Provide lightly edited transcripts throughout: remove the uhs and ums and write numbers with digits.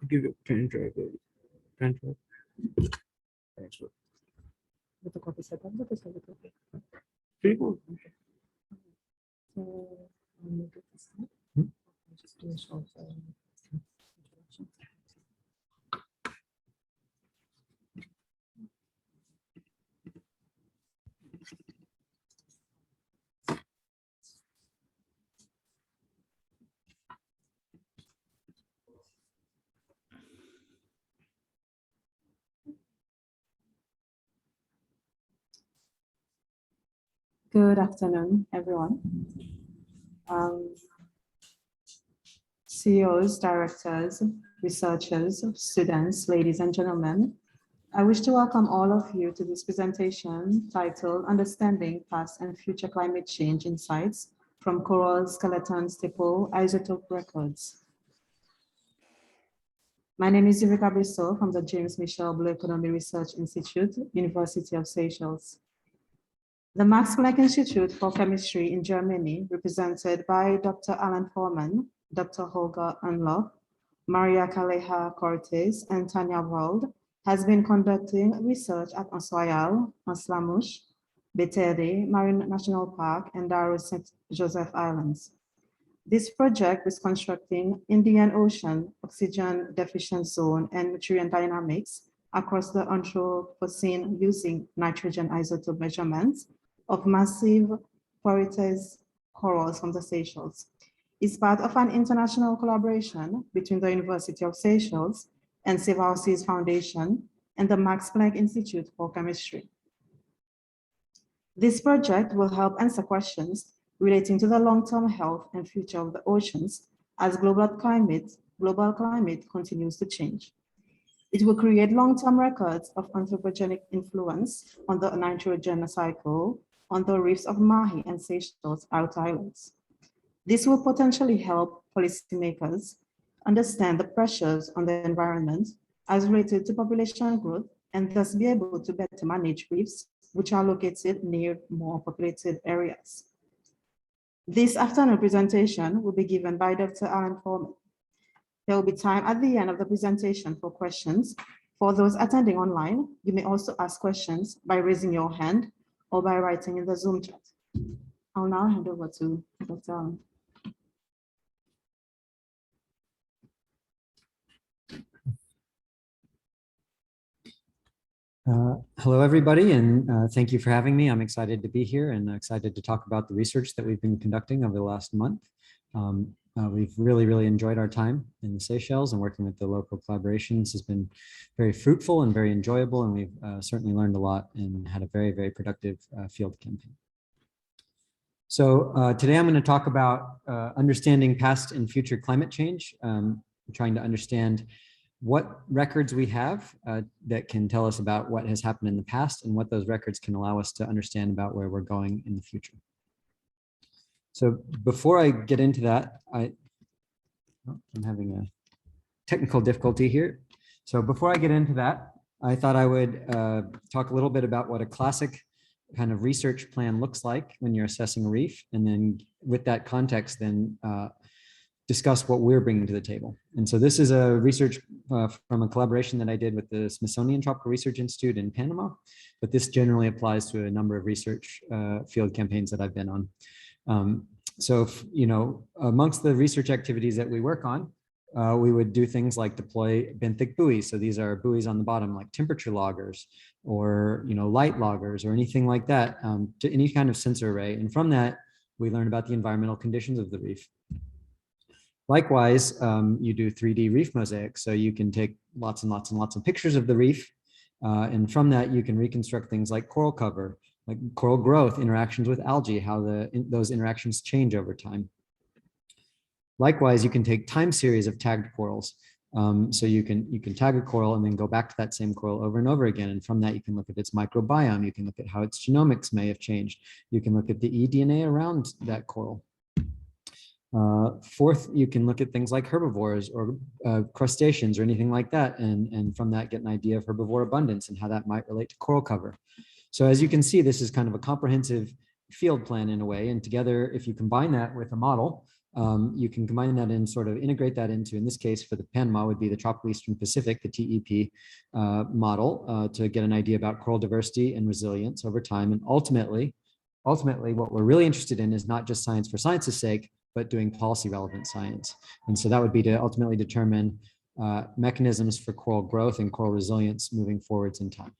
Give you a pen drive. Pen drive. Thanks. Pretty cool. Just do a short introduction. Good afternoon, everyone. CEOs, directors, researchers, students, ladies and gentlemen, I wish to welcome all of you to this presentation titled Understanding Past and Future Climate Change Insights from Coral Skeleton Stipple Isotope Records. My name is Yvica Bristol from the James Michel Blue Economy Research Institute, University of Seychelles. The Max Planck Institute for Chemistry in Germany, represented by Dr. Alan Foreman, Dr. Holger Unlock, Maria Calleja Cortes, and Tanya Wald, has been conducting research at Anse Royale, Anse La Mouche, Baie Marine National Park, and Darrow St. Joseph Islands. This project, Reconstructing Indian Ocean, Oxygen Deficient Zone, and Nutrient Dynamics across the Anthropocene using nitrogen isotope measurements of massive Porites corals from the Seychelles, is part of an international collaboration between the University of Seychelles and Save Our Seas Foundation and the Max Planck Institute for Chemistry. This project will help answer questions relating to the long-term health and future of the oceans as global climate continues to change. It will create long-term records of anthropogenic influence on the nitrogen cycle on the reefs of Mahe and Seychelles outer islands. This will potentially help policymakers understand the pressures on the environment as related to population growth and thus be able to better manage reefs which are located near more populated areas. This afternoon presentation will be given by Dr. Alan Foreman. There will be time at the end of the presentation for questions. For those attending online, you may also ask questions by raising your hand or by writing in the Zoom chat. I'll now hand over to Dr. Alan. Hello, everybody, and thank you for having me. I'm excited to be here and excited to talk about the research that we've been conducting over the last month. We've really enjoyed our time in the Seychelles, and working with the local collaborations has been very fruitful and very enjoyable, and we've certainly learned a lot and had a very productive field campaign. So today I'm going to talk about understanding past and future climate change, trying to understand what records we have that can tell us about what has happened in the past and what those records can allow us to understand about where we're going in the future. So before I get into that, I'm having a technical difficulty here. So before I get into that, I thought I would talk a little bit about what a classic kind of research plan looks like when you're assessing a reef. And then with that context, then discuss what we're bringing to the table. And so this is a research from a collaboration that I did with the Smithsonian Tropical Research Institute in Panama, but this generally applies to a number of research field campaigns that I've been on. So, you know, amongst the research activities that we work on, we would do things like deploy benthic buoys. So these are buoys on the bottom, like temperature loggers or, you know, light loggers or anything like that, to any kind of sensor array. And from that, we learn about the environmental conditions of the reef. Likewise, you do 3D reef mosaics. So you can take lots and lots of pictures of the reef. And from that, you can reconstruct things like coral cover, like coral growth, interactions with algae, how those interactions change over time. Likewise, you can take time series of tagged corals. So you can tag a coral and then go back to that same coral over and over again. And from that, you can look at its microbiome. You can look at how its genomics may have changed. You can look at the eDNA around that coral. Fourth, you can look at things like herbivores or crustaceans or anything like that. And from that, get an idea of herbivore abundance and how that might relate to coral cover. So as you can see, this is kind of a comprehensive field plan in a way. And together, if you combine that with a model, you can combine that and sort of integrate that into, in this case, for the Panama would be the Tropical Eastern Pacific, the TEP model, to get an idea about coral diversity and resilience over time. And ultimately, what we're really interested in is not just science for science's sake, but doing policy relevant science. And so that would be to ultimately determine mechanisms for coral growth and coral resilience moving forwards in time.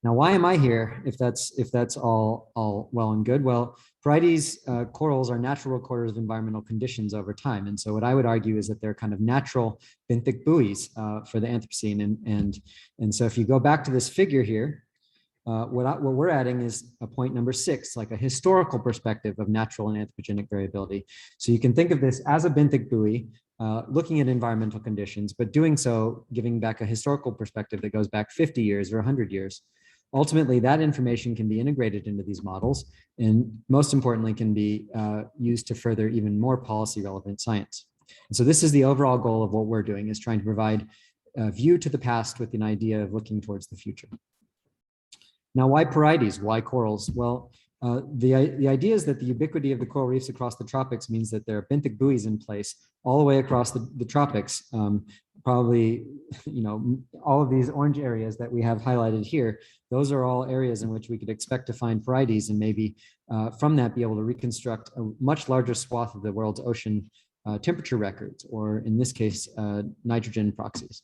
Now, why am I here if that's all well and good? Well, Porites corals are natural recorders of environmental conditions over time. And so what I would argue is that they're kind of natural benthic buoys for the Anthropocene. And so if you go back to this figure here, what we're adding is a point number 6, like a historical perspective of natural and anthropogenic variability. So you can think of this as a benthic buoy, looking at environmental conditions, but doing so, giving back a historical perspective that goes back 50 years or 100 years. Ultimately, that information can be integrated into these models, and most importantly, can be used to further even more policy relevant science. And so this is the overall goal of what we're doing, is trying to provide a view to the past with an idea of looking towards the future. Now, why Porites? Why corals? Well, the idea is that the ubiquity of the coral reefs across the tropics means that there are benthic buoys in place all the way across the tropics. Probably, you know, all of these orange areas that we have highlighted here, those are all areas in which we could expect to find Porites, and maybe from that be able to reconstruct a much larger swath of the world's ocean temperature records, or in this case, nitrogen proxies.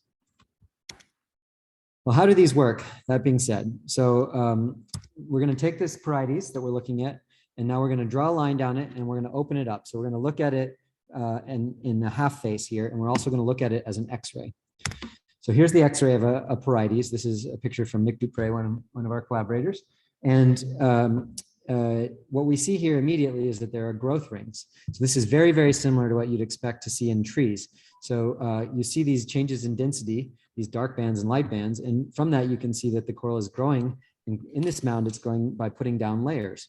Well, how do these work? That being said, so we're going to take this Porites that we're looking at, and now we're going to draw a line down it, and we're going to open it up. So we're going to look at it in the half face here, and we're also going to look at it as an X-ray. So here's the X-ray of a Porites. This is a picture from Nick Dupre, one of our collaborators. And what we see here immediately is that there are growth rings. So this is very similar to what you'd expect to see in trees. So you see these changes in density, these dark bands and light bands. And from that, you can see that the coral is growing. In this mound, it's growing by putting down layers.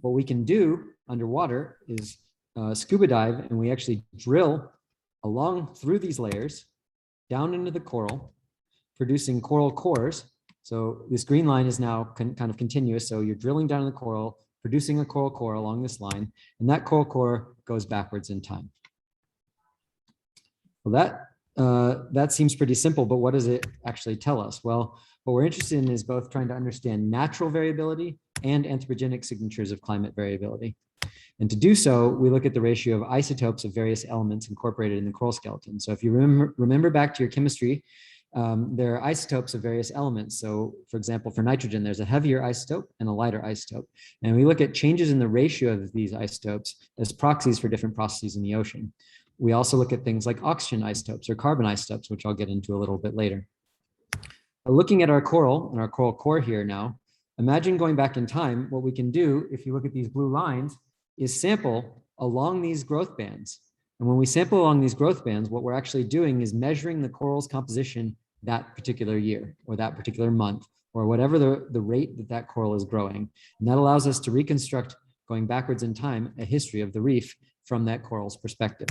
What we can do underwater is scuba dive, and we actually drill along through these layers down into the coral, producing coral cores. So this green line is now kind of continuous. So you're drilling down in the coral, producing a coral core along this line, and that coral core goes backwards in time. Well, that seems pretty simple, but what does it actually tell us? Well, what we're interested in is both trying to understand natural variability and anthropogenic signatures of climate variability. And to do so, we look at the ratio of isotopes of various elements incorporated in the coral skeleton. So if you remember back to your chemistry there are isotopes of various elements. So for example, for nitrogen, there's a heavier isotope and a lighter isotope. And we look at changes in the ratio of these isotopes as proxies for different processes in the ocean. We also look at things like oxygen isotopes or carbon isotopes, which I'll get into a little bit later. Looking at our coral and our coral core here now, imagine going back in time. What we can do, if you look at these blue lines, is sample along these growth bands. And when we sample along these growth bands, what we're actually doing is measuring the coral's composition that particular year or that particular month or whatever the rate that that coral is growing. And that allows us to reconstruct, going backwards in time, a history of the reef from that coral's perspective.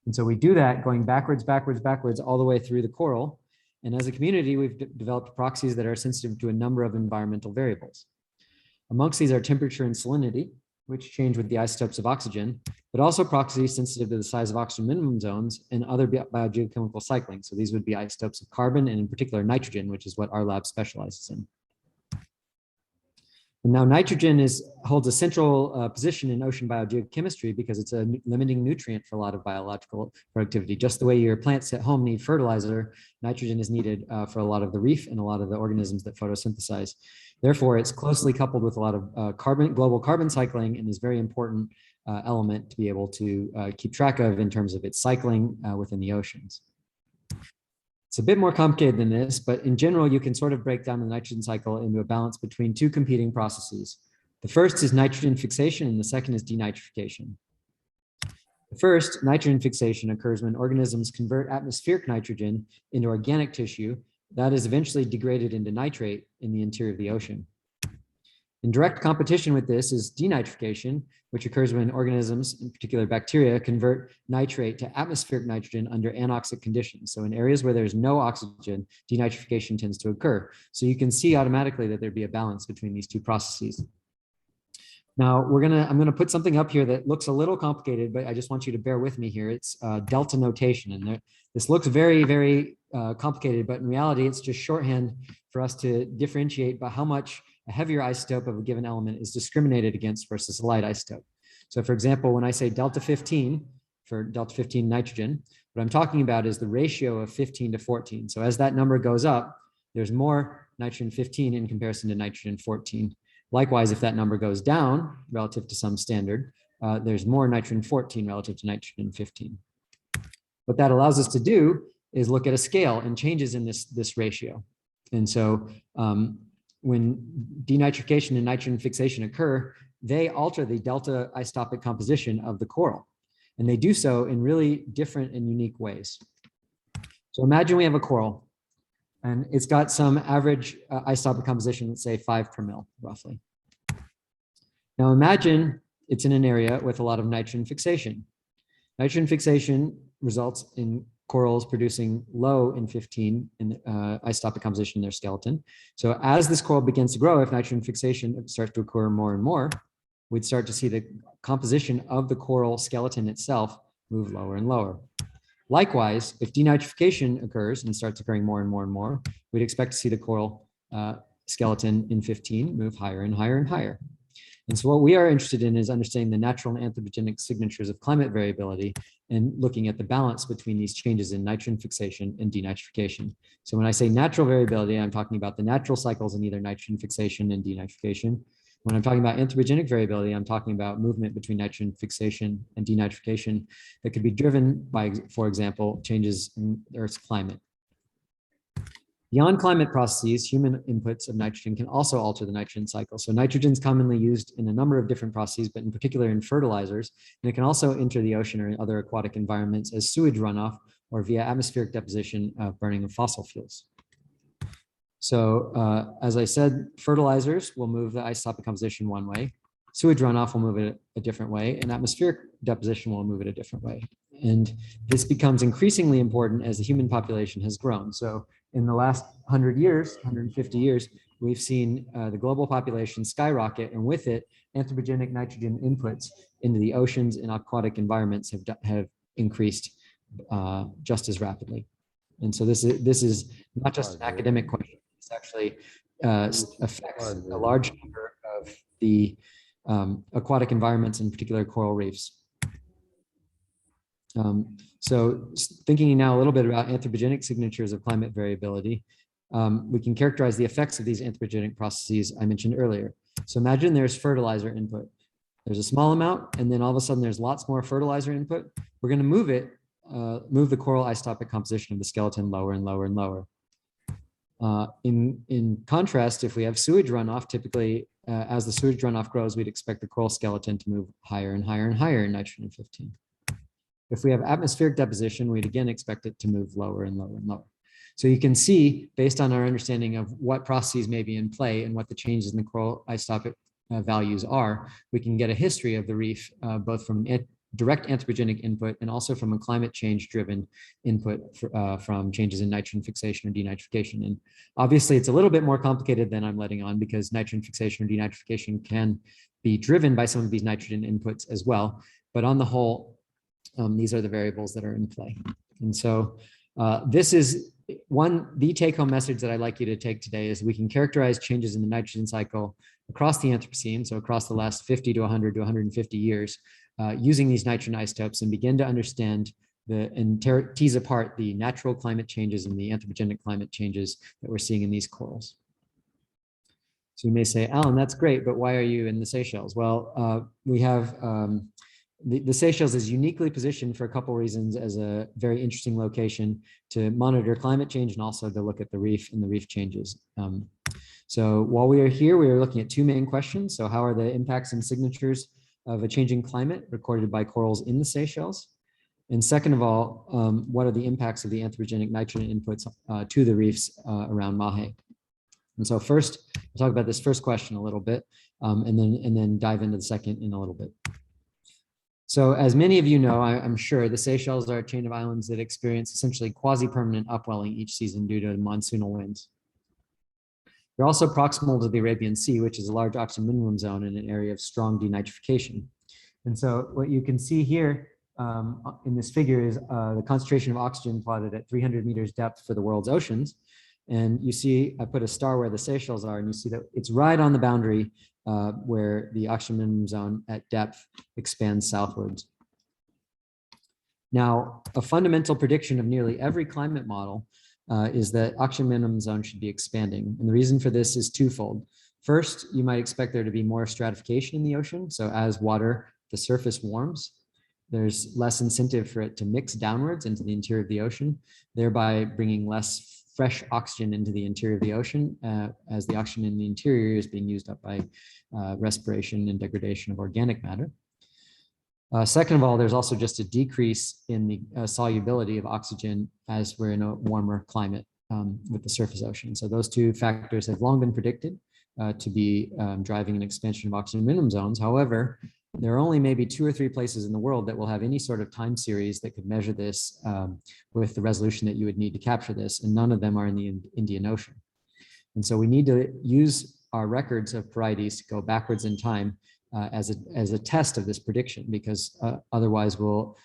And so we do that going backwards, backwards, backwards, all the way through the coral. And as a community, we've developed proxies that are sensitive to a number of environmental variables. Amongst these are temperature and salinity, which change with the isotopes of oxygen, but also proxies sensitive to the size of oxygen minimum zones and other biogeochemical cycling. So these would be isotopes of carbon and in particular nitrogen, which is what our lab specializes in. And now nitrogen holds a central position in ocean biogeochemistry because it's a limiting nutrient for a lot of biological productivity. Just the way your plants at home need fertilizer, nitrogen is needed for a lot of the reef and a lot of the organisms that photosynthesize. Therefore, it's closely coupled with a lot of global carbon cycling and is very important element to be able to keep track of in terms of its cycling within the oceans. It's a bit more complicated than this, but in general, you can sort of break down the nitrogen cycle into a balance between two competing processes. The first is nitrogen fixation and the second is denitrification. The first, nitrogen fixation, occurs when organisms convert atmospheric nitrogen into organic tissue that is eventually degraded into nitrate in the interior of the ocean. In direct competition with this is denitrification, which occurs when organisms, in particular bacteria, convert nitrate to atmospheric nitrogen under anoxic conditions. So in areas where there's no oxygen, denitrification tends to occur. So you can see automatically that there'd be a balance between these two processes. Now I'm gonna put something up here that looks a little complicated, but I just want you to bear with me here. It's delta notation, and this looks very, very complicated, but in reality, it's just shorthand for us to differentiate by how much a heavier isotope of a given element is discriminated against versus a light isotope. So for example, when I say delta 15 for delta 15 nitrogen, what I'm talking about is the ratio of 15 to 14. So as that number goes up, there's more nitrogen 15 in comparison to nitrogen 14. Likewise, if that number goes down relative to some standard, there's more nitrogen 14 relative to nitrogen 15. What that allows us to do is look at a scale and changes in this ratio. And so when denitrification and nitrogen fixation occur, they alter the delta isotopic composition of the coral. And they do so in really different and unique ways. So imagine we have a coral and it's got some average isotopic composition, let's say 5 per mil, roughly. Now imagine it's in an area with a lot of nitrogen fixation. Nitrogen fixation results in corals producing low in 15 in isotopic composition in their skeleton. So as this coral begins to grow, if nitrogen fixation starts to occur more and more, we'd start to see the composition of the coral skeleton itself move lower and lower. Likewise, if denitrification occurs and starts occurring more and more and more, we'd expect to see the coral skeleton in 15 move higher and higher and higher. And so what we are interested in is understanding the natural and anthropogenic signatures of climate variability and looking at the balance between these changes in nitrogen fixation and denitrification. So when I say natural variability, I'm talking about the natural cycles in either nitrogen fixation and denitrification. When I'm talking about anthropogenic variability, I'm talking about movement between nitrogen fixation and denitrification that could be driven by, for example, changes in Earth's climate. Beyond climate processes, human inputs of nitrogen can also alter the nitrogen cycle. So nitrogen is commonly used in a number of different processes, but in particular in fertilizers. And it can also enter the ocean or in other aquatic environments as sewage runoff or via atmospheric deposition of burning of fossil fuels. So as I said, fertilizers will move the isotopic composition one way, sewage runoff will move it a different way, and atmospheric deposition will move it a different way. And this becomes increasingly important as the human population has grown. So in the last 100 years, 150 years, we've seen the global population skyrocket, and with it, anthropogenic nitrogen inputs into the oceans and aquatic environments have increased just as rapidly. And so this is not just an academic question, it's actually affects a large number of the aquatic environments, in particular coral reefs. Thinking now a little bit about anthropogenic signatures of climate variability, we can characterize the effects of these anthropogenic processes I mentioned earlier. So imagine there's fertilizer input. There's a small amount, and then all of a sudden there's lots more fertilizer input. We're going to move the coral isotopic composition of the skeleton lower and lower and lower. In contrast, if we have sewage runoff, typically as the sewage runoff grows, we'd expect the coral skeleton to move higher and higher and higher in nitrogen 15. If we have atmospheric deposition, we'd again expect it to move lower and lower and lower. So you can see, based on our understanding of what processes may be in play and what the changes in the coral isotopic values are, we can get a history of the reef, both from direct anthropogenic input and also from a climate change driven input from changes in nitrogen fixation or denitrification. And obviously it's a little bit more complicated than I'm letting on, because nitrogen fixation or denitrification can be driven by some of these nitrogen inputs as well. But on the whole, these are the variables that are in play. And so this is the take-home message that I'd like you to take today is we can characterize changes in the nitrogen cycle across the Anthropocene, so across the last 50 to 100 to 150 years, using these nitrogen isotopes, and begin to understand and tease apart the natural climate changes and the anthropogenic climate changes that we're seeing in these corals. So you may say, Alan, that's great, but why are you in the Seychelles? Well, we have the Seychelles is uniquely positioned for a couple of reasons as a very interesting location to monitor climate change and also to look at the reef and the reef changes. So while we are here, we are looking at two main questions. So how are the impacts and signatures of a changing climate recorded by corals in the Seychelles? And second of all, what are the impacts of the anthropogenic nitrogen inputs to the reefs around Mahe? And so first, we'll talk about this first question a little bit, and then dive into the second in a little bit. So as many of you know, I'm sure, the Seychelles are a chain of islands that experience essentially quasi-permanent upwelling each season due to monsoonal winds. They're also proximal to the Arabian Sea, which is a large oxygen minimum zone in an area of strong denitrification. And so what you can see here in this figure is the concentration of oxygen plotted at 300 meters depth for the world's oceans. And you see, I put a star where the Seychelles are, and you see that it's right on the boundary where the oxygen minimum zone at depth expands southwards. Now, a fundamental prediction of nearly every climate model is that oxygen minimum zone should be expanding. And the reason for this is twofold. First, you might expect there to be more stratification in the ocean. So as water, the surface warms, there's less incentive for it to mix downwards into the interior of the ocean, thereby bringing less fresh oxygen into the interior of the ocean, as the oxygen in the interior is being used up by respiration and degradation of organic matter. Second of all, there's also just a decrease in the solubility of oxygen as we're in a warmer climate with the surface ocean. So those two factors have long been predicted to be driving an expansion of oxygen minimum zones. However, there are only maybe 2 or 3 places in the world that will have any sort of time series that could measure this with the resolution that you would need to capture this, and none of them are in the Indian Ocean. And so we need to use our records of Porites to go backwards in time as a test of this prediction, because otherwise we'll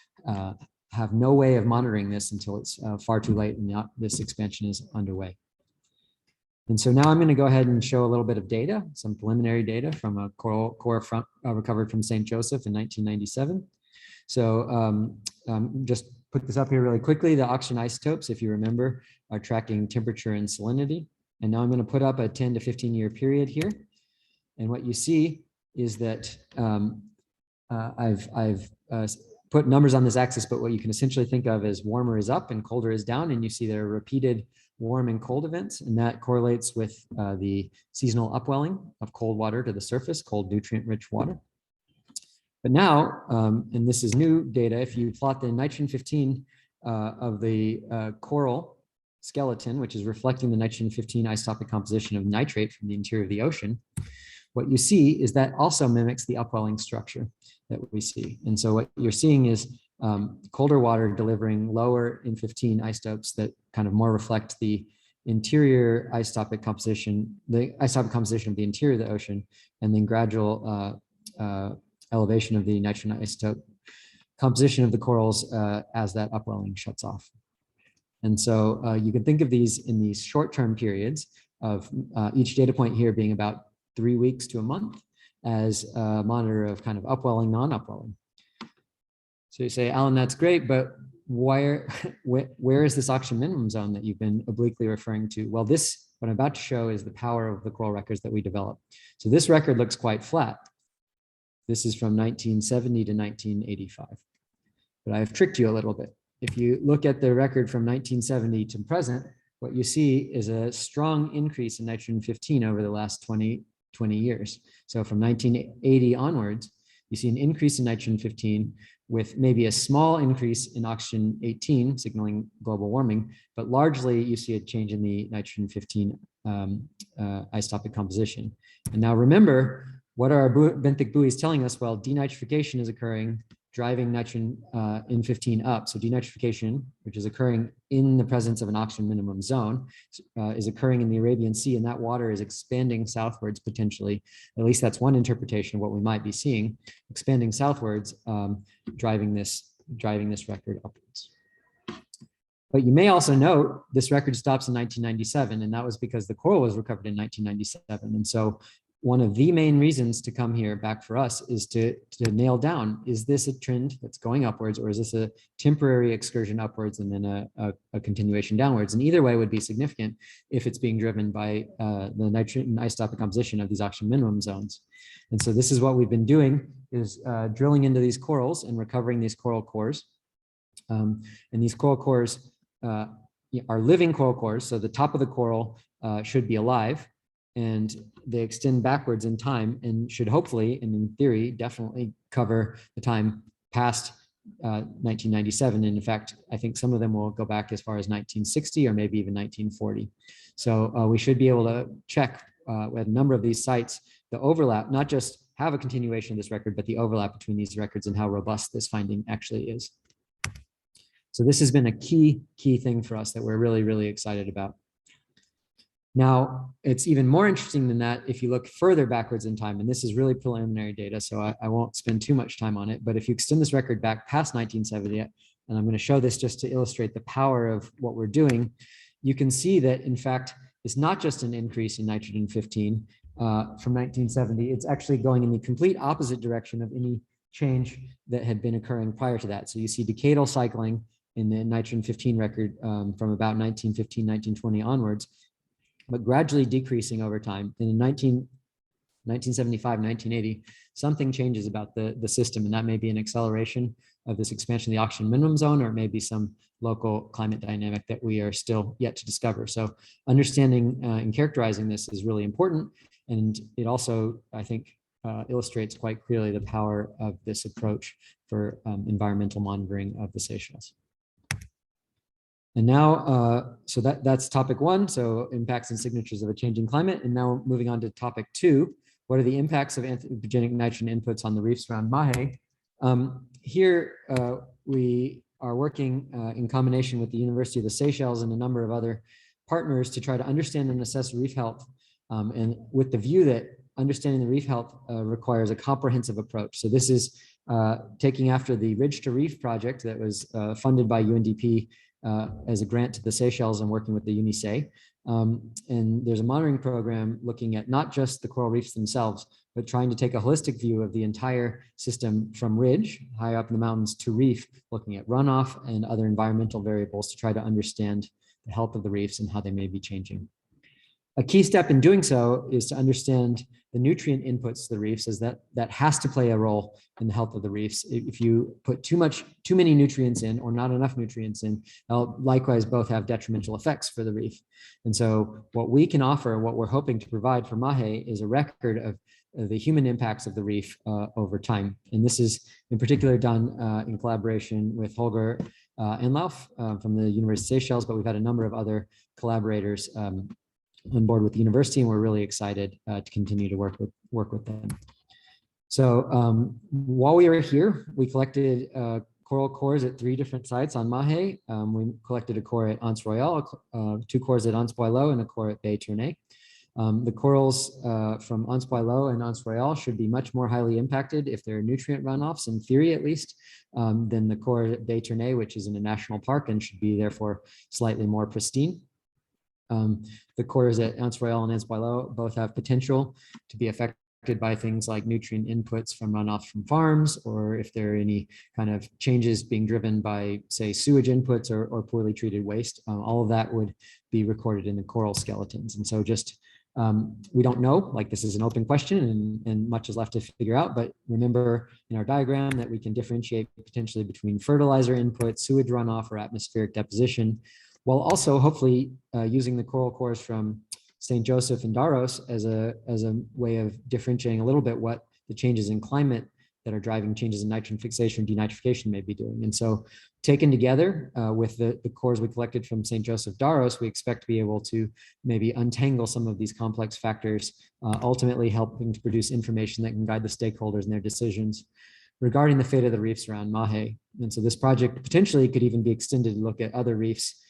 have no way of monitoring this until it's far too late and this expansion is underway. And so now I'm going to go ahead and show a little bit of data, some preliminary data from a coral front recovered from St. Joseph in 1997. So just put this up here really quickly. The oxygen isotopes, if you remember, are tracking temperature and salinity. And now I'm going to put up a 10 to 15 year period here. And what you see is that I've put numbers on this axis, but what you can essentially think of as warmer is up and colder is down. And you see there are repeated warm and cold events, and that correlates with the seasonal upwelling of cold water to the surface, cold nutrient-rich water. But now, and this is new data, if you plot the nitrogen 15 of the coral skeleton, which is reflecting the nitrogen 15 isotopic composition of nitrate from the interior of the ocean, what you see is that also mimics the upwelling structure that we see. And so what you're seeing is colder water delivering lower in15 isotopes that kind of more reflect the interior isotopic composition, the isotopic composition of the interior of the ocean, and then gradual elevation of the nitrogen isotope composition of the corals as that upwelling shuts off. And so you can think of these in these short-term periods of each data point here being about 3 weeks to a month as a monitor of kind of upwelling, non-upwelling. So you say, Alan, that's great, but where is this oxygen minimum zone that you've been obliquely referring to? Well, this, what I'm about to show, is the power of the coral records that we developed. So this record looks quite flat. This is from 1970 to 1985. But I've tricked you a little bit. If you look at the record from 1970 to present, what you see is a strong increase in nitrogen-15 over the last 20 years. So from 1980 onwards, you see an increase in nitrogen-15 with maybe a small increase in oxygen-18, signaling global warming, but largely you see a change in the nitrogen-15 isotopic composition. And now remember, what are our benthic buoys telling us? Well, denitrification is occurring, driving nitrogen in 15 up. So denitrification, which is occurring in the presence of an oxygen minimum zone, is occurring in the Arabian Sea, and that water is expanding southwards potentially. At least that's one interpretation of what we might be seeing, expanding southwards, driving this record upwards. But you may also note this record stops in 1997, and that was because the coral was recovered in 1997. And so one of the main reasons to come here back for us is to nail down, is this a trend that's going upwards, or is this a temporary excursion upwards and then a continuation downwards? And either way would be significant if it's being driven by the nitrogen isotopic composition of these oxygen minimum zones. And so this is what we've been doing, is drilling into these corals and recovering these coral cores. And these coral cores are living coral cores. So the top of the coral should be alive, and they extend backwards in time and should hopefully, and in theory, definitely cover the time past 1997. And in fact, I think some of them will go back as far as 1960 or maybe even 1940. So we should be able to check with a number of these sites, the overlap, not just have a continuation of this record, but the overlap between these records and how robust this finding actually is. So this has been a key thing for us that we're really, really excited about. Now, it's even more interesting than that if you look further backwards in time, and this is really preliminary data, so I won't spend too much time on it, but if you extend this record back past 1970, and I'm going to show this just to illustrate the power of what we're doing, you can see that, in fact, it's not just an increase in nitrogen-15 from 1970, it's actually going in the complete opposite direction of any change that had been occurring prior to that. So you see decadal cycling in the nitrogen-15 record from about 1915, 1920 onwards, but gradually decreasing over time. And in 1975, 1980, something changes about the system, and that may be an acceleration of this expansion of the oxygen minimum zone, or it may be some local climate dynamic that we are still yet to discover. So understanding and characterizing this is really important, and it also, I think, illustrates quite clearly the power of this approach for environmental monitoring of the Seychelles. And now, so that's topic one, so impacts and signatures of a changing climate. And now we're moving on to topic two. What are the impacts of anthropogenic nitrogen inputs on the reefs around Mahe? Here, we are working in combination with the University of the Seychelles and a number of other partners to try to understand and assess reef health, and with the view that understanding the reef health requires a comprehensive approach. So this is taking after the Ridge to Reef project that was funded by UNDP as a grant to the Seychelles and working with the UNICEF. And there's a monitoring program looking at not just the coral reefs themselves, but trying to take a holistic view of the entire system from ridge, high up in the mountains, to reef, looking at runoff and other environmental variables to try to understand the health of the reefs and how they may be changing. A key step in doing so is to understand the nutrient inputs to the reefs, as that has to play a role in the health of the reefs. If you put too many nutrients in or not enough nutrients in, they'll likewise both have detrimental effects for the reef. And so what we can offer, what we're hoping to provide for Mahe, is a record of the human impacts of the reef over time. And this is in particular done in collaboration with Holger Enlauf from the University of Seychelles, but we've had a number of other collaborators on board with the university, and we're really excited to continue to work with them. So while we were here, we collected coral cores at 3 different sites on Mahe. We collected a core at Anse Royale, 2 cores at Anse Boileau, and a core at Baie Ternay. The corals from Anse Boileau and Anse Royale should be much more highly impacted if there are nutrient runoffs, in theory at least, than the core at Baie Ternay, which is in a national park and should be therefore slightly more pristine. The cores at Anse Royale and Anse Boileau both have potential to be affected by things like nutrient inputs from runoff from farms, or if there are any kind of changes being driven by, say, sewage inputs or poorly treated waste. All of that would be recorded in the coral skeletons. And so just, we don't know, like this is an open question and much is left to figure out, but remember in our diagram that we can differentiate potentially between fertilizer input, sewage runoff, or atmospheric deposition, while also hopefully using the coral cores from St. Joseph and Daros as a way of differentiating a little bit what the changes in climate that are driving changes in nitrogen fixation, denitrification may be doing. And so taken together with the cores we collected from St. Joseph Daros, we expect to be able to maybe untangle some of these complex factors, ultimately helping to produce information that can guide the stakeholders in their decisions regarding the fate of the reefs around Mahe. And so this project potentially could even be extended to look at other reefs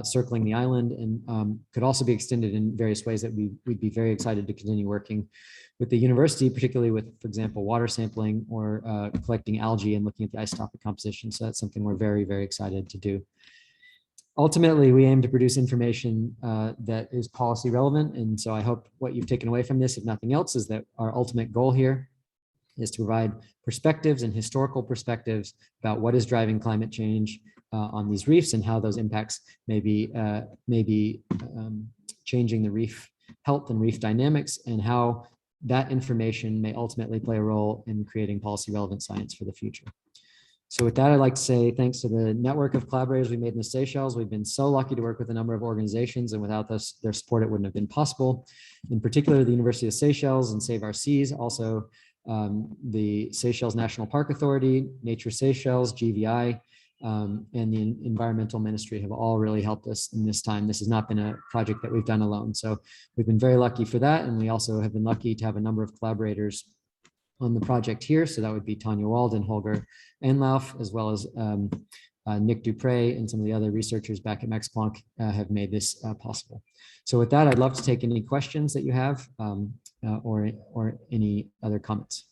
circling the island, and could also be extended in various ways that we'd be very excited to continue working with the university, particularly with, for example, water sampling or collecting algae and looking at the isotopic composition. So that's something we're very, very excited to do. Ultimately, we aim to produce information that is policy relevant. And so I hope what you've taken away from this, if nothing else, is that our ultimate goal here is to provide perspectives and historical perspectives about what is driving climate change on these reefs and how those impacts may be changing the reef health and reef dynamics, and how that information may ultimately play a role in creating policy relevant science for the future. So with that, I'd like to say thanks to the network of collaborators we made in the Seychelles. We've been so lucky to work with a number of organizations, and without their support, it wouldn't have been possible. In particular, the University of Seychelles and Save Our Seas, also the Seychelles National Park Authority, Nature Seychelles, GVI, and the Environmental Ministry have all really helped us in this time. This has not been a project that we've done alone. So we've been very lucky for that. And we also have been lucky to have a number of collaborators on the project here. So that would be Tanya Wald and Holger Enlauf, as well as Nick Dupre and some of the other researchers back at Max Planck have made this possible. So with that, I'd love to take any questions that you have or any other comments.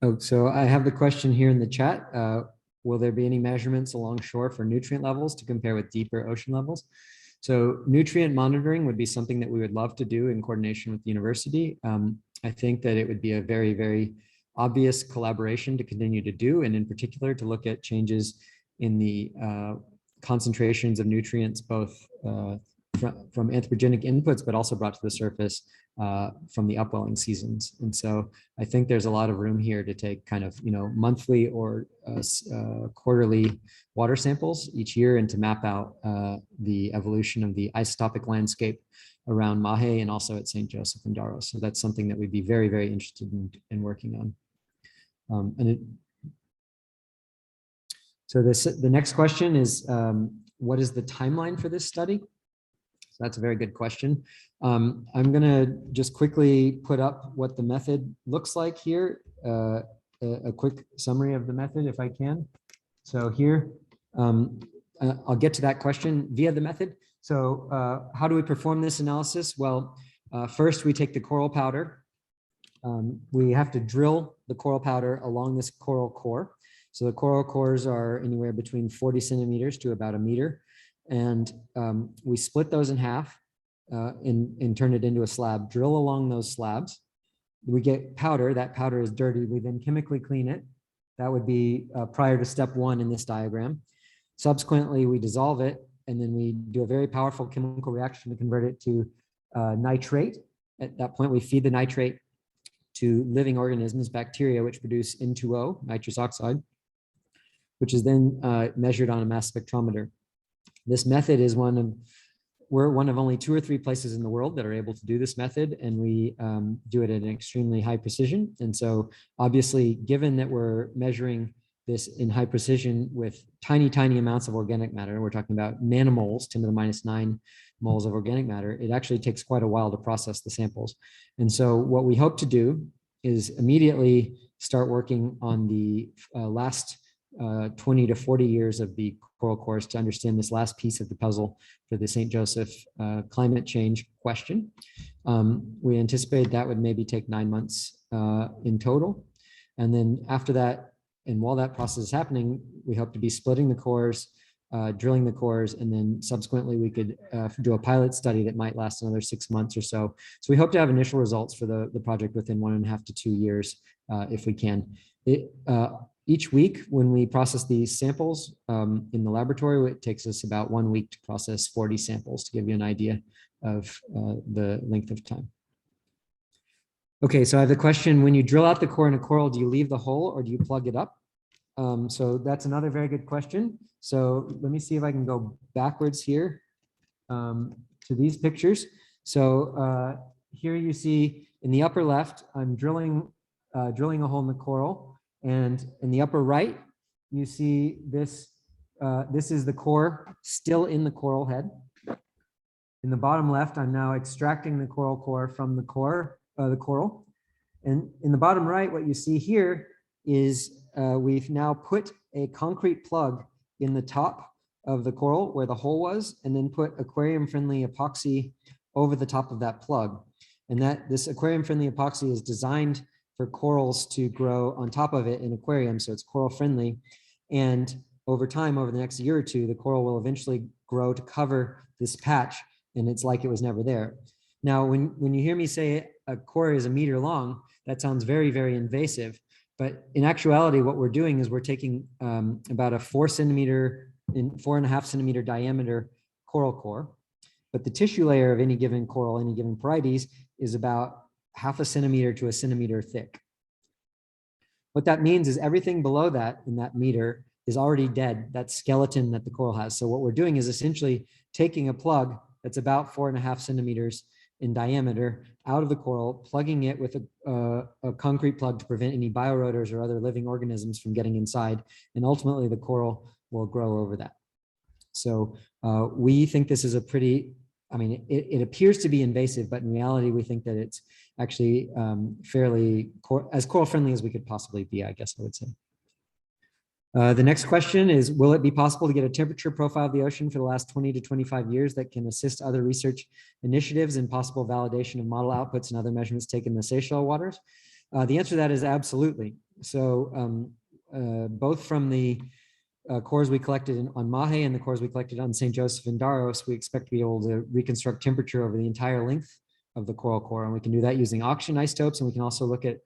Oh, so I have the question here in the chat. Will there be any measurements along shore for nutrient levels to compare with deeper ocean levels? So nutrient monitoring would be something that we would love to do in coordination with the university. I think that it would be a very, very obvious collaboration to continue to do, and in particular to look at changes in the concentrations of nutrients, both from anthropogenic inputs, but also brought to the surface from the upwelling seasons. And so I think there's a lot of room here to take kind of, monthly or quarterly water samples each year and to map out the evolution of the isotopic landscape around Mahe and also at St. Joseph and Daros. So that's something that we'd be very, very interested in working on. So the next question is, what is the timeline for this study? So that's a very good question. I'm going to just quickly put up what the method looks like here, a quick summary of the method if I can. So here, I'll get to that question via the method. So how do we perform this analysis? Well, first we take the coral powder. We have to drill the coral powder along this coral core. So the coral cores are anywhere between 40 centimeters to about a meter. And we split those in half and turn it into a slab, drill along those slabs. We get powder. That powder is dirty. We then chemically clean it. That would be prior to step one in this diagram. Subsequently, we dissolve it, and then we do a very powerful chemical reaction to convert it to nitrate. At that point, we feed the nitrate to living organisms, bacteria, which produce N2O, nitrous oxide, which is then measured on a mass spectrometer. This method is we're one of only 2 or 3 places in the world that are able to do this method, and we do it at an extremely high precision. And so obviously, given that we're measuring this in high precision with tiny, tiny amounts of organic matter. We're talking about nanomoles, 10 to the minus 9 moles of organic matter. It actually takes quite a while to process the samples. And so what we hope to do is immediately start working on the last 20 to 40 years of the coral cores to understand this last piece of the puzzle for the St. Joseph climate change question. We anticipate that would maybe take 9 months in total. And then after that, and while that process is happening, we hope to be splitting the cores, drilling the cores, and then subsequently we could do a pilot study that might last another 6 months or so. So we hope to have initial results for the project within 1.5 to 2 years, if we can. Each week when we process these samples in the laboratory, it takes us about 1 week to process 40 samples to give you an idea of the length of time. Okay, so I have the question, when you drill out the core in a coral, do you leave the hole or do you plug it up? So that's another very good question. So let me see if I can go backwards here to these pictures. So here you see in the upper left, I'm drilling a hole in the coral, and in the upper right, you see this. This is the core still in the coral head. In the bottom left, I'm now extracting the coral core from the coral. And in the bottom right, what you see here is we've now put a concrete plug in the top of the coral where the hole was, and then put aquarium-friendly epoxy over the top of that plug. And this aquarium-friendly epoxy is designed for corals to grow on top of it in aquariums, so it's coral-friendly. And over time, over the next year or two, the coral will eventually grow to cover this patch, and it's like it was never there. Now, when you hear me say a core is 1 meter long, that sounds very, very invasive. But in actuality, what we're doing is we're taking about a 4.5 centimeter diameter coral core. But the tissue layer of any given coral, any given Porites, is about 0.5 centimeter to 1 centimeter thick. What that means is everything below that in that meter is already dead, that skeleton that the coral has. So what we're doing is essentially taking a plug that's about 4.5 centimeters in diameter out of the coral, plugging it with a concrete plug to prevent any biorotors or other living organisms from getting inside. And ultimately the coral will grow over that. So we think this is a pretty, I mean, it appears to be invasive, but in reality, we think that it's actually fairly as coral friendly as we could possibly be, I guess I would say. The next question is, will it be possible to get a temperature profile of the ocean for the last 20 to 25 years that can assist other research initiatives and possible validation of model outputs and other measurements taken in the Seychelles waters? The answer to that is absolutely. So both from the cores we collected on Mahe and the cores we collected on St. Joseph and Daros, we expect to be able to reconstruct temperature over the entire length of the coral core. And we can do that using oxygen isotopes, and we can also look at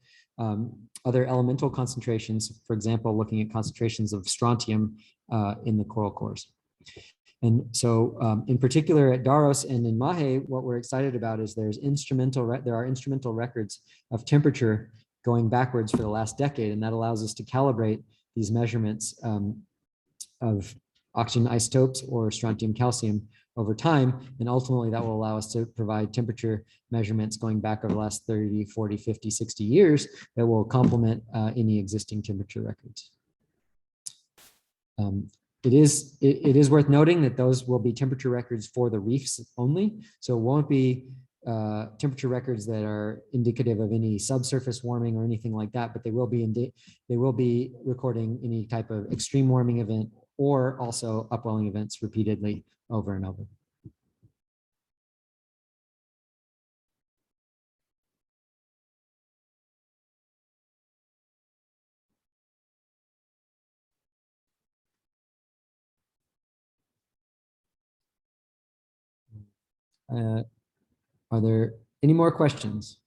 other elemental concentrations, for example, looking at concentrations of strontium in the coral cores. And so in particular at Daros and in Mahe, what we're excited about is there are instrumental records of temperature going backwards for the last decade, and that allows us to calibrate these measurements of oxygen isotopes or strontium calcium over time. And ultimately that will allow us to provide temperature measurements going back over the last 30, 40, 50, 60 years that will complement any existing temperature records. It is worth noting that those will be temperature records for the reefs only. So it won't be temperature records that are indicative of any subsurface warming or anything like that, but they will be recording any type of extreme warming event or also upwelling events repeatedly over and over. Are there any more questions?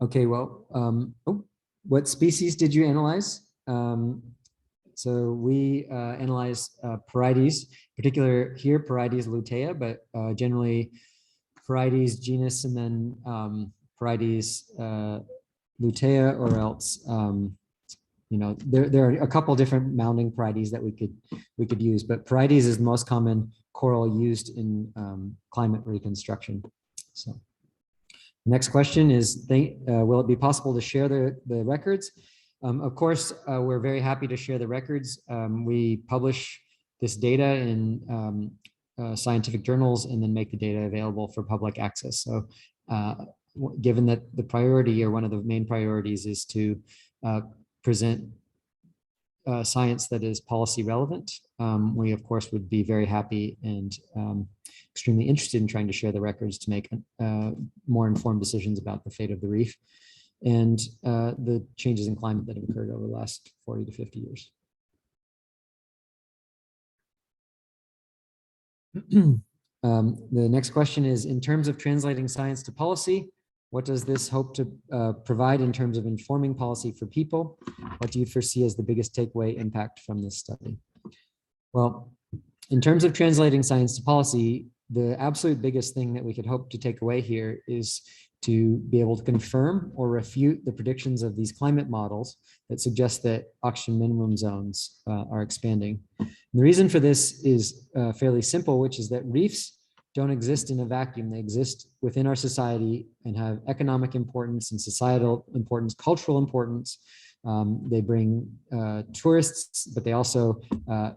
Okay, well, what species did you analyze? So we analyzed Porites, particular here Porites lutea, but generally Porites genus and then Porites lutea, or else there are a couple different mounding Porites that we could use, but Porites is the most common coral used in climate reconstruction. So Next question is, will it be possible to share the records? Of course, we're very happy to share the records. We publish this data in scientific journals and then make the data available for public access. So given that the priority, or one of the main priorities, is to present science that is policy relevant, we of course would be very happy and extremely interested in trying to share the records to make more informed decisions about the fate of the reef and the changes in climate that have occurred over the last 40 to 50 years. The next question is, in terms of translating science to policy, what does this hope to provide in terms of informing policy for people? What do you foresee as the biggest takeaway impact from this study? Well, in terms of translating science to policy, the absolute biggest thing that we could hope to take away here is to be able to confirm or refute the predictions of these climate models that suggest that oxygen minimum zones are expanding. And the reason for this is fairly simple, which is that reefs don't exist in a vacuum. They exist within our society and have economic importance and societal importance, cultural importance. They bring tourists, but they also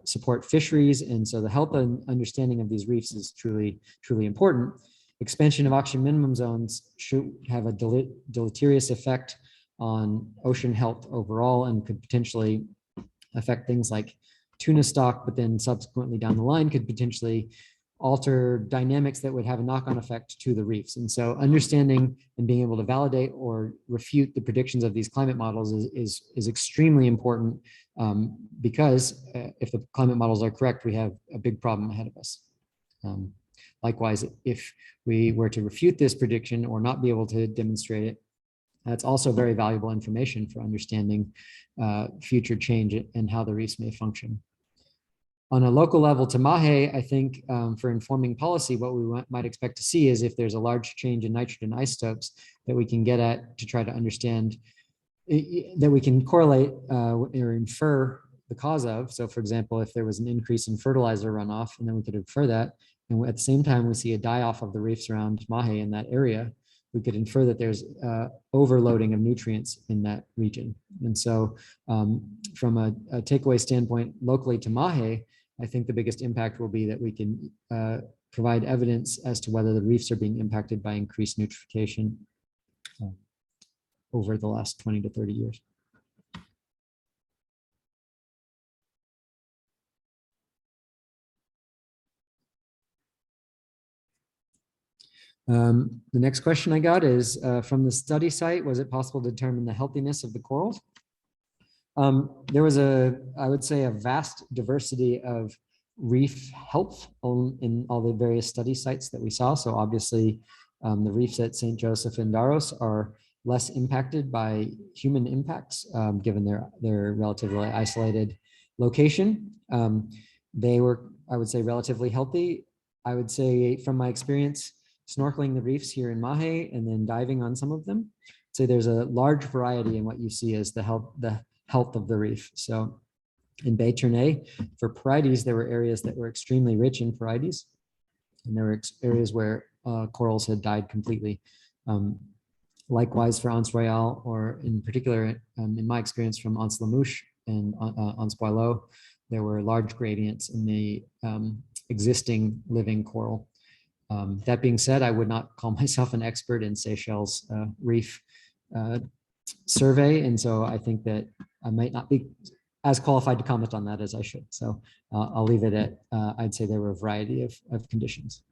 support fisheries. And so the health and understanding of these reefs is truly, truly important. Expansion of oxygen minimum zones should have a deleterious effect on ocean health overall and could potentially affect things like tuna stock, but then subsequently down the line could potentially alter dynamics that would have a knock-on effect to the reefs. And so understanding and being able to validate or refute the predictions of these climate models is extremely important because if the climate models are correct, we have a big problem ahead of us. Likewise, if we were to refute this prediction or not be able to demonstrate it, that's also very valuable information for understanding future change and how the reefs may function. On a local level to Mahe, I think for informing policy, what we might expect to see is if there's a large change in nitrogen isotopes that we can get at to try to understand, that we can correlate or infer the cause of. So for example, if there was an increase in fertilizer runoff, and then we could infer that, and at the same time we see a die-off of the reefs around Mahe in that area, we could infer that there's overloading of nutrients in that region. And so from a takeaway standpoint locally to Mahe, I think the biggest impact will be that we can provide evidence as to whether the reefs are being impacted by increased nutrification over the last 20 to 30 years. The next question I got is from the study site, was it possible to determine the healthiness of the corals? There was I would say, a vast diversity of reef health in all the various study sites that we saw. So obviously the reefs at St. Joseph and Daros are less impacted by human impacts, given their relatively isolated location. They were, I would say, relatively healthy. I would say from my experience, snorkeling the reefs here in Mahe and then diving on some of them, so there's a large variety in what you see as the health of the reef. So in Baie Ternay, for Porites, there were areas that were extremely rich in Porites, and there were areas where corals had died completely. Likewise for Anse Royale, or in particular, in my experience from Anse La Mouche and Anse Royale, there were large gradients in the existing living coral. That being said, I would not call myself an expert in Seychelles reef survey, and so I think that I might not be as qualified to comment on that as I should. So I'll leave it at, I'd say there were a variety of conditions.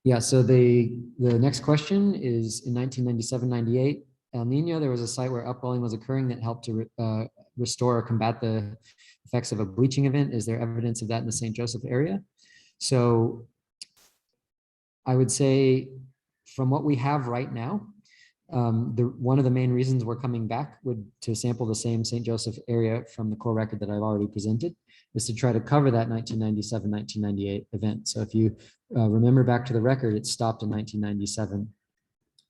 Yeah, so the next question is, in 1997-98, El Nino, there was a site where upwelling was occurring that helped to restore or combat the effects of a bleaching event. Is there evidence of that in the St. Joseph area? So I would say from what we have right now, one of the main reasons we're coming back to sample the same St. Joseph area from the core record that I've already presented is to try to cover that 1997-1998 event. So if you remember back to the record, it stopped in 1997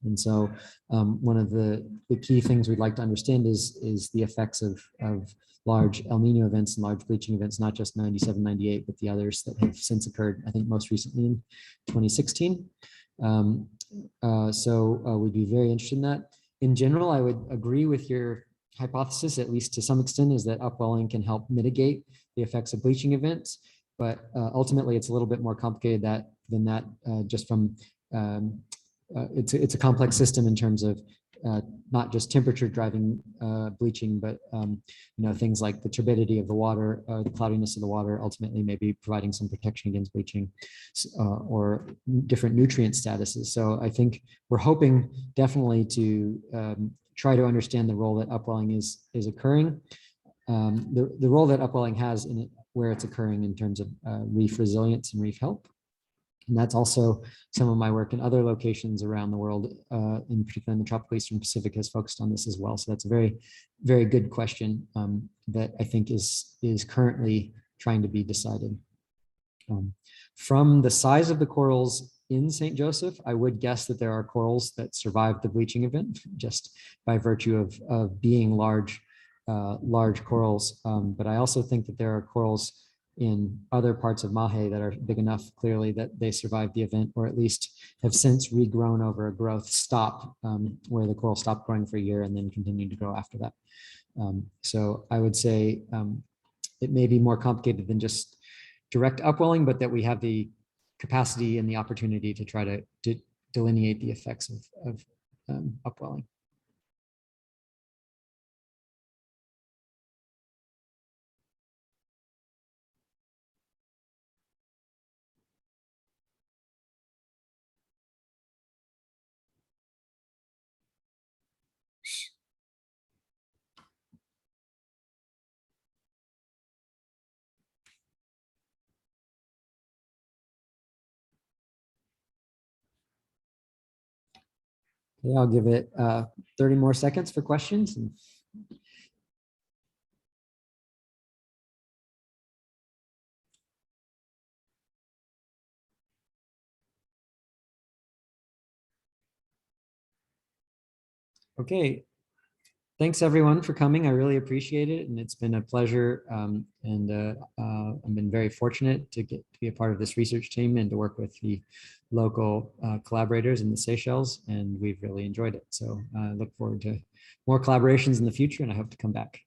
And so one of the key things we'd like to understand is the effects of large El Nino events and large bleaching events, not just 97, 98, but the others that have since occurred, I think most recently in 2016. We'd be very interested in that. In general, I would agree with your hypothesis, at least to some extent, is that upwelling can help mitigate the effects of bleaching events. But ultimately, it's a little bit more complicated than that, just from it's a complex system in terms of not just temperature driving bleaching, but things like the turbidity of the water, the cloudiness of the water, ultimately maybe providing some protection against bleaching, or different nutrient statuses. So I think we're hoping definitely to try to understand the role that upwelling is occurring, the role that upwelling has in it, where it's occurring in terms of reef resilience and reef health. And that's also some of my work in other locations around the world, in particular in the tropical Eastern Pacific, has focused on this as well. So that's a very, very good question that I think is currently trying to be decided. From the size of the corals in St. Joseph, I would guess that there are corals that survived the bleaching event just by virtue of being large corals. But I also think that there are corals in other parts of Mahe that are big enough, clearly, that they survived the event, or at least have since regrown over a growth stop, where the coral stopped growing for a year and then continued to grow after that. So I would say it may be more complicated than just direct upwelling, but that we have the capacity and the opportunity to try to delineate the effects of upwelling. Okay, I'll give it 30 more seconds for questions. Okay, thanks everyone for coming. I really appreciate it, and it's been a pleasure. I've been very fortunate to get to be a part of this research team and to work with the local collaborators in the Seychelles, and we've really enjoyed it. So I look forward to more collaborations in the future, and I hope to come back.